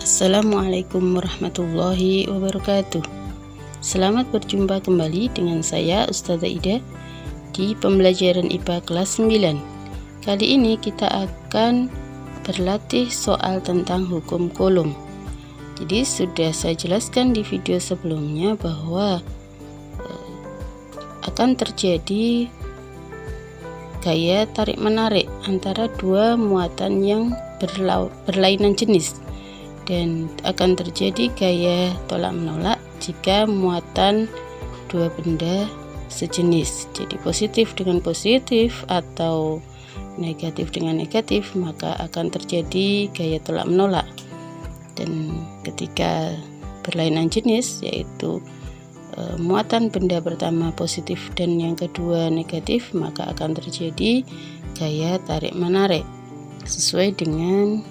Assalamualaikum warahmatullahi wabarakatuh. Selamat berjumpa kembali dengan saya Ustazah Ida di pembelajaran IPA kelas 9. Kali ini kita akan berlatih soal tentang hukum Coulomb. Jadi sudah saya jelaskan di video sebelumnya bahwa akan terjadi gaya tarik-menarik antara dua muatan yang berlainan jenis, dan akan terjadi gaya tolak-menolak jika muatan dua benda sejenis. Jadi positif dengan positif atau negatif dengan negatif, maka akan terjadi gaya tolak-menolak. Dan ketika berlainan jenis, yaitu muatan benda pertama positif dan yang kedua negatif, maka akan terjadi gaya tarik-menarik sesuai dengan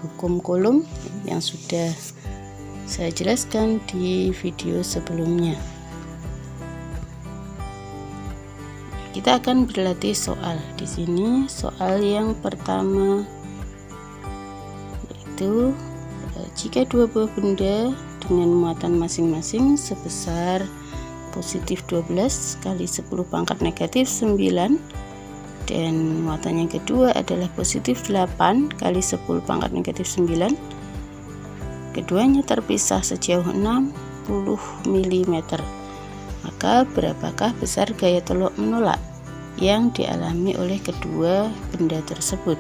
hukum Coulomb yang sudah saya jelaskan di video sebelumnya. Kita akan berlatih soal. Di sini soal yang pertama yaitu jika dua buah benda dengan muatan masing-masing sebesar positif 12 kali 10 pangkat negatif 9, dan muatan yang kedua adalah positif 8 kali 10 pangkat negatif 9. Keduanya terpisah sejauh 60 mm. Maka berapakah besar gaya tolak-menolak yang dialami oleh kedua benda tersebut?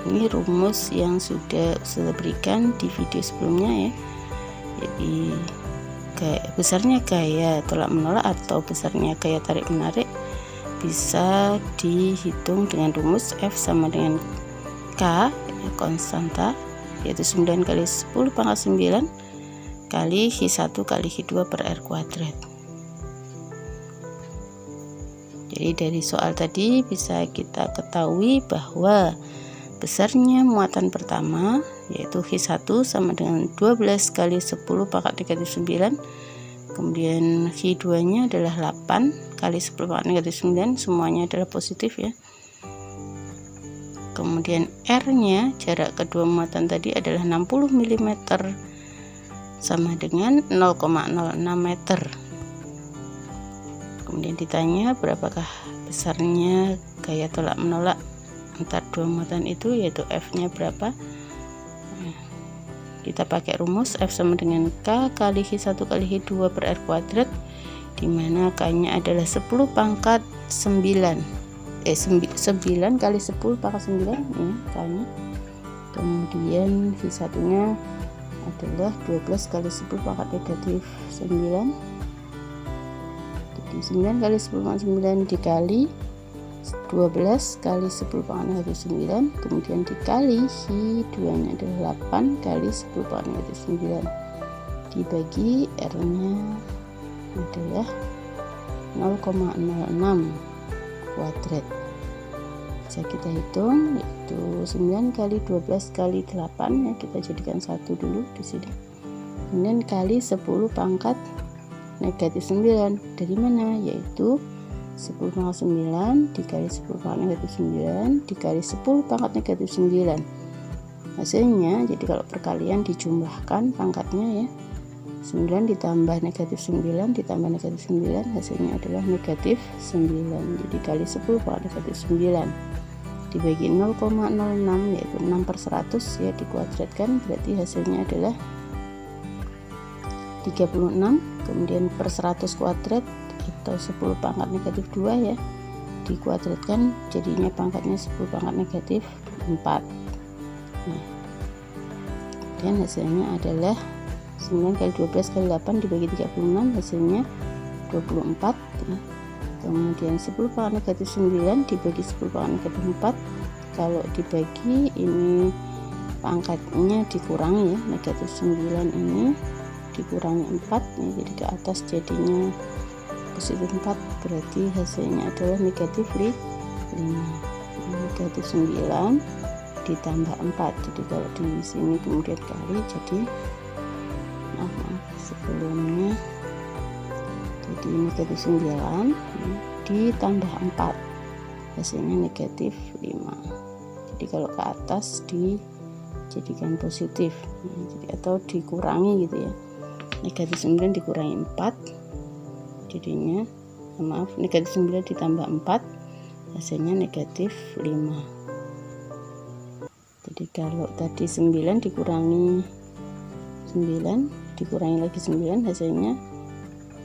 Ini rumus yang sudah saya berikan di video sebelumnya ya. Jadi besarnya gaya tolak-menolak atau besarnya gaya tarik-menarik bisa dihitung dengan rumus F sama dengan K, konstanta, yaitu 9 kali 10 pangkat 9 kali H1 kali H2 per R kuadrat. Jadi dari soal tadi bisa kita ketahui bahwa besarnya muatan pertama yaitu H1 sama dengan 12 kali 10 pangkat negatif 9, kemudian H2 nya adalah 8 kali 10 pangkat negatif 9, semuanya adalah positif ya. Kemudian R nya, jarak kedua muatan tadi adalah 60 mm sama dengan 0,06 meter. Kemudian ditanya berapakah besarnya gaya tolak menolak antar dua muatan itu, yaitu F nya berapa. Kita pakai rumus F sama dengan K kali H1 kali H2 per R kuadrat, dimana K nya adalah 10 pangkat 9 kali 10 pangkat 9 ini K nya. Kemudian H1 nya adalah 12 kali 10 pangkat negatif 9. Jadi 9 kali 10 pangkat 9 dikali 12 kali 10 pangkat negatif 9, kemudian dikali H2 nya adalah 8 kali 10 pangkat negatif 9, dibagi R nya adalah 0,06 kuadrat. Bisa kita hitung, yaitu 9 kali 12 kali 8 ya, kita jadikan 1 dulu di sini. Kemudian kali 10 pangkat negatif 9, dari mana? Yaitu 10 pangkat 9 dikali 10 pangkat negatif 9 dikali 10 pangkat negatif 9. Hasilnya, jadi kalau perkalian dijumlahkan pangkatnya ya, 9 ditambah negatif 9 ditambah negatif 9, hasilnya adalah negatif 9. Jadi kali 10 pangkat negatif 9 dibagi 0,06, yaitu 6/100 ya, dikuadratkan, berarti hasilnya adalah 36. Kemudian per 100 kuadrat atau 10 pangkat negatif 2 ya, dikuadratkan, jadinya pangkatnya 10 pangkat negatif 4. Nah, dan hasilnya adalah 9 kali 12 kali 8 dibagi 36, hasilnya 24 ya. Kemudian 10 pangkat negatif 9 dibagi 10 pangkat negatif 4, kalau dibagi ini pangkatnya dikurangi ya, negatif 9 ini dikurangi 4 ya, jadi ke atas jadinya positif 4, berarti hasilnya adalah negatif 5. Negatif 9 ditambah 4, jadi kalau di sini kemudian kali, jadi maaf sebelumnya, jadi negatif 9 ditambah 4 hasilnya negatif 5. Jadi kalau ke atas dijadikan positif, jadi atau dikurangi gitu ya, negatif 9 dikurangi 4, jadinya negatif 9 ditambah 4 hasilnya negatif 5. Jadi kalau tadi 9 dikurangi 9 dikurangi lagi 9 hasilnya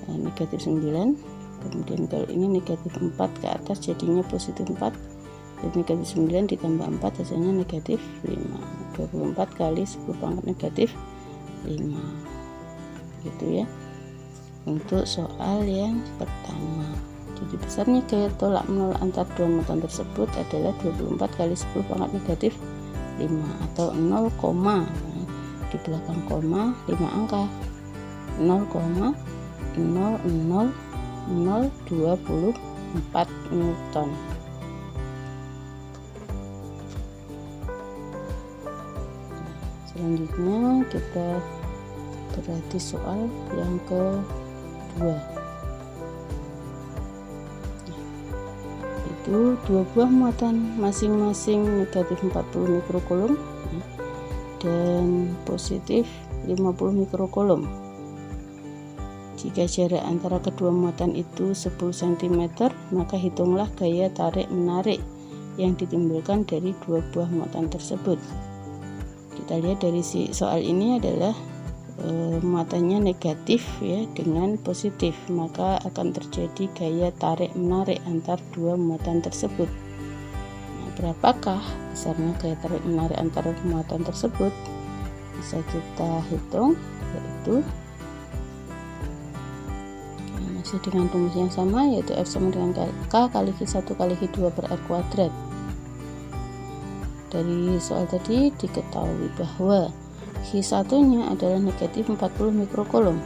negatif 9. Kemudian kalau ini negatif 4 ke atas jadinya positif 4, dan negatif 9 ditambah 4 hasilnya negatif 5. 24 kali 10 pangkat negatif 5, gitu ya untuk soal yang pertama. Jadi besarnya gaya tolak menolak antar dua muatan tersebut adalah 24 kali 10 pangkat negatif 5 atau 0, di belakang koma 5 angka 0,00024 Newton. Selanjutnya kita berarti soal yang kedua, itu dua buah muatan masing-masing negatif 40 mikrokulum dan positif 50 mikrokulum. Jika jarak antara kedua muatan itu 10 cm, maka hitunglah gaya tarik-menarik yang ditimbulkan dari dua buah muatan tersebut. Kita lihat dari soal ini adalah muatannya negatif ya dengan positif, maka akan terjadi gaya tarik-menarik antar dua muatan tersebut. Nah, berapakah besarnya gaya tarik-menarik antar muatan tersebut? Bisa kita hitung, yaitu masih dengan rumus yang sama, yaitu F sama dengan K kali Q1 kali Q2 per R kuadrat. Dari soal tadi diketahui bahwa Q1-nya adalah negatif 40 mikrokulum.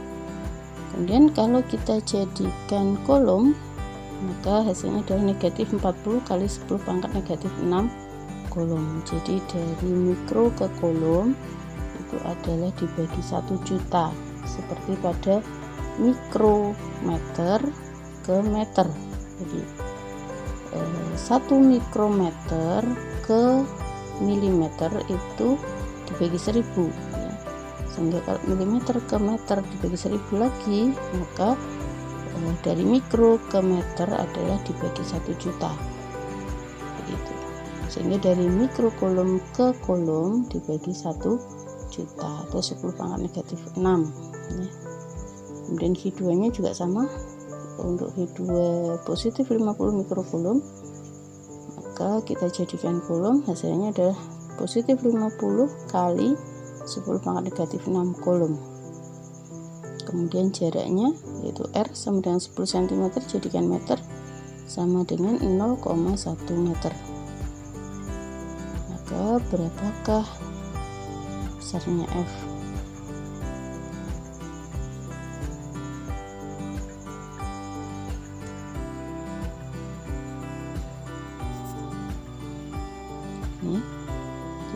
Kemudian kalau kita jadikan kolom, maka hasilnya adalah negatif 40 kali 10 pangkat negatif 6 kolom. Jadi dari mikro ke kolom itu adalah dibagi 1 juta, seperti pada mikrometer ke meter. Jadi 1 mikrometer ke milimeter itu dibagi 1000 ya. Sehingga kalau milimeter ke meter dibagi 1000 lagi, maka dari mikro ke meter adalah dibagi 1 juta. Begitu. Sehingga dari mikrokolom ke kolom dibagi 1 juta atau 10 pangkat negatif 6 ya. Kemudian Q2 nya juga sama, untuk Q2 positif 50 mikrokulum, maka kita jadikan kolom, hasilnya adalah positif 50 kali 10 pangkat negatif 6 kolom. Kemudian jaraknya yaitu R sama dengan 10 cm, jadikan meter, sama dengan 0,1 meter. Maka berapakah besarnya F?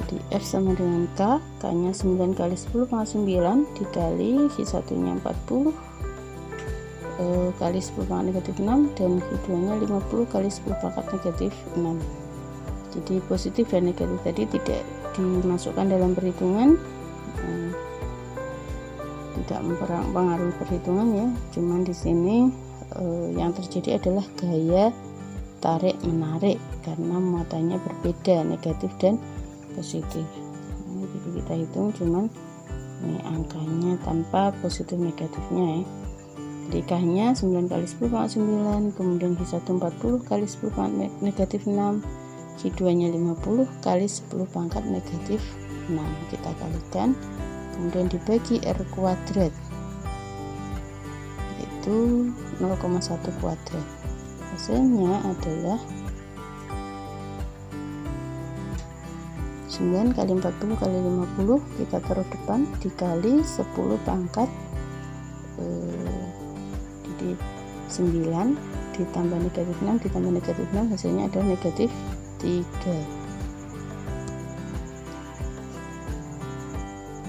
Jadi F sama dengan K, K nya 9 kali 10 pangkat 9 dikali Q1 nya 40 kali 10 pangkat negatif 6, dan Q2 nya 50 kali 10 pangkat negatif 6. Jadi positif dan negatif tadi tidak dimasukkan dalam perhitungan, tidak mempengaruhi perhitungan ya. Cuman di sini yang terjadi adalah gaya tarik menarik karena muatannya berbeda, negatif dan positif. Jadi kita hitung cuman ini angkanya tanpa positif negatifnya ya. Jadi K nya 9 kali 10 pangkat 9, kemudian Q1 40 kali 10 pangkat negatif 6, Q2 nya 50 kali 10 pangkat negatif 6. Kita kalikan, kemudian dibagi R kuadrat, yaitu 0,1 kuadrat. Hasilnya adalah 9 kali 40 kali 50, kita taruh depan, dikali 10 pangkat jadi 9 ditambah negatif 6 ditambah negatif 6, hasilnya adalah negatif 3.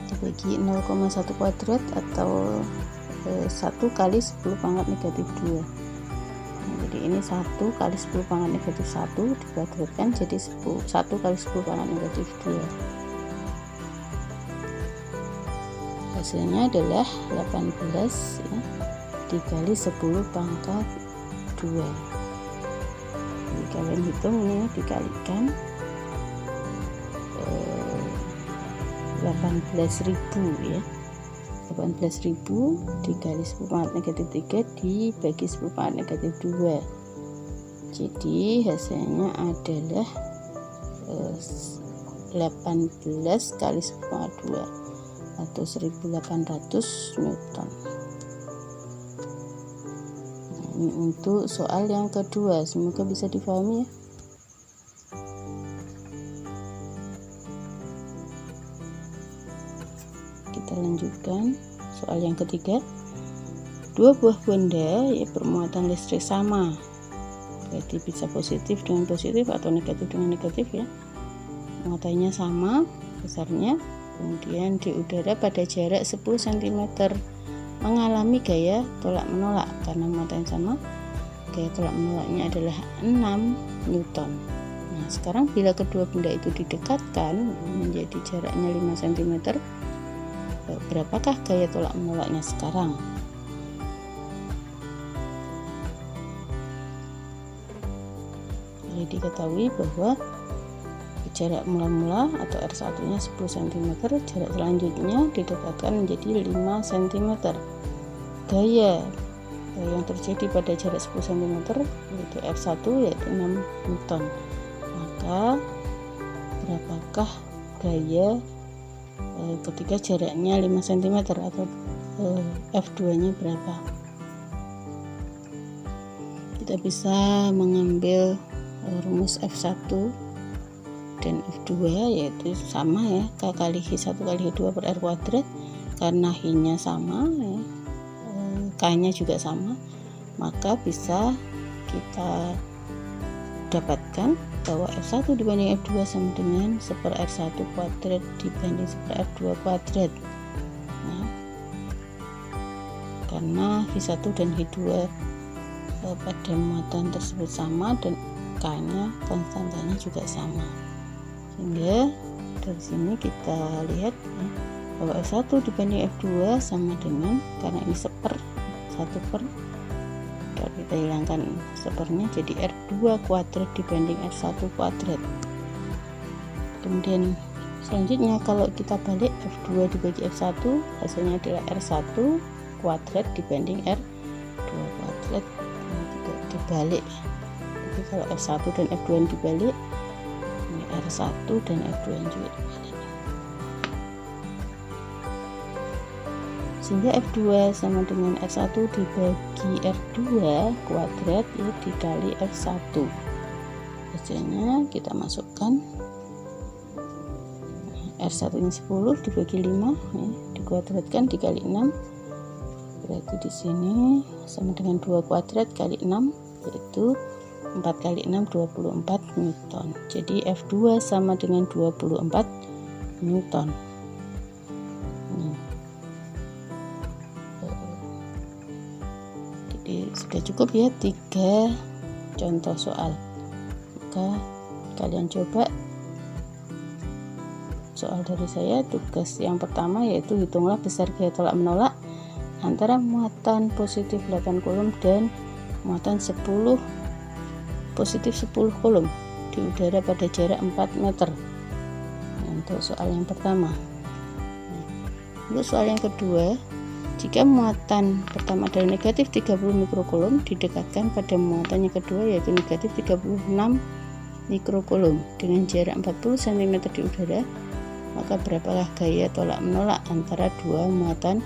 Dibagi 0,1 kuadrat atau 1 kali 10 pangkat negatif 2. Jadi ini 1 kali 10 pangkat negatif 1 dikuadratkan jadi 1 kali 10 pangkat negatif 2. Hasilnya adalah 18 ya, dikali 10 pangkat 2. Jadi kalian hitung ini dikalikan 18.000 ya. 18.000 dikali 10 pangkat negatif 3 dibagi 10 pangkat negatif 2. Jadi hasilnya adalah 18 kali 10 pangkat 2 atau 1800 Newton. Nah, ini untuk soal yang kedua, semoga bisa difahami ya. Kita lanjutkan soal yang ketiga. Dua buah benda ya bermuatan listrik sama, berarti bisa positif dengan positif atau negatif dengan negatif ya. Muatannya sama besarnya, kemudian di udara pada jarak 10 cm mengalami gaya tolak menolak. Karena muatannya sama, gaya tolak menolaknya adalah 6 Newton. Nah, sekarang bila kedua benda itu didekatkan menjadi jaraknya 5 cm, berapakah gaya tolak menolaknya sekarang? Jadi diketahui bahwa jarak mula-mula atau R1 nya 10 cm, jarak selanjutnya didekatkan menjadi 5 cm. Gaya yang terjadi pada jarak 10 cm yaitu R1 yaitu 6 Newton. Maka berapakah gaya ketika jaraknya 5 cm atau F2 nya berapa? Kita bisa mengambil rumus F1 dan F2 yaitu sama ya, K kali H1 kali H2 per R kuadrat. Karena H nya sama ya, K nya juga sama, maka bisa kita dapatkan bahwa F1 dibanding F2 sama dengan 1/R1 kuadrat dibanding 1/R2 kuadrat. Nah, karena H1 dan H2 pada muatan tersebut sama dan K nya konstantanya juga sama, sehingga dari sini kita lihat ya, bahwa F1 dibanding F2 sama dengan, karena ini 1/, kalau kita hilangkan sepernya jadi R2 kuadrat dibanding R1 kuadrat. Kemudian selanjutnya kalau kita balik F2 dibagi F1, hasilnya adalah R1 kuadrat dibanding R2 kuadrat. Ini tidak dibalik. Jadi kalau F1 dan F2 dibalik, ini R1 dan F2 juga dibalik. Sehingga F2 sama dengan R1 dibagi R2 kuadrat ya, dikali F1. Hasilnya kita masukkan R1 ini 10 dibagi 5 ya, dikuadratkan dikali 6. Berarti di sini sama dengan 2 kuadrat kali 6 yaitu 4 kali 6 24 Newton. Jadi F2 sama dengan 24 Newton. Jadi sudah cukup ya 3 contoh soal. Maka kalian coba soal dari saya. Tugas yang pertama yaitu hitunglah besar gaya tolak menolak antara muatan positif 8 kulum dan muatan 10 positif 10 kulum di udara pada jarak 4 meter. Untuk soal yang pertama. Untuk soal yang kedua, jika muatan pertama adalah negatif 30 mikrokulum didekatkan pada muatan yang kedua yaitu negatif 36 mikrokulum dengan jarak 40 cm di udara, maka berapakah gaya tolak menolak antara dua muatan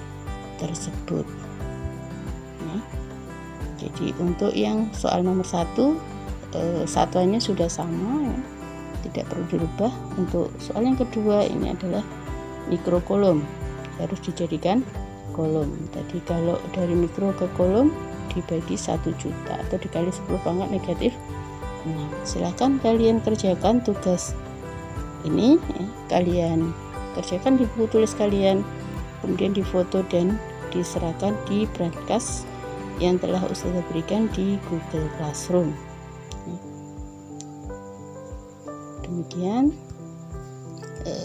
tersebut? Nah, jadi untuk yang soal nomor 1, satuannya sudah sama ya, tidak perlu dirubah. Untuk soal yang kedua ini adalah mikrokulum, harus dijadikan kolom. Tadi kalau dari mikro ke kolom dibagi 1 juta atau dikali 10 pangkat negatif 6. Silahkan kalian kerjakan tugas ini ya, kalian kerjakan di buku tulis kalian, kemudian difoto dan diserahkan di brankas yang telah Ustazah berikan di Google Classroom. Demikian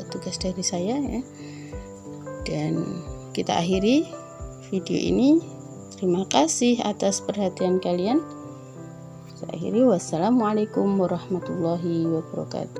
tugas dari saya ya. Dan kita akhiri video ini. Terima kasih atas perhatian kalian. Saya akhiri, wassalamualaikum warahmatullahi wabarakatuh.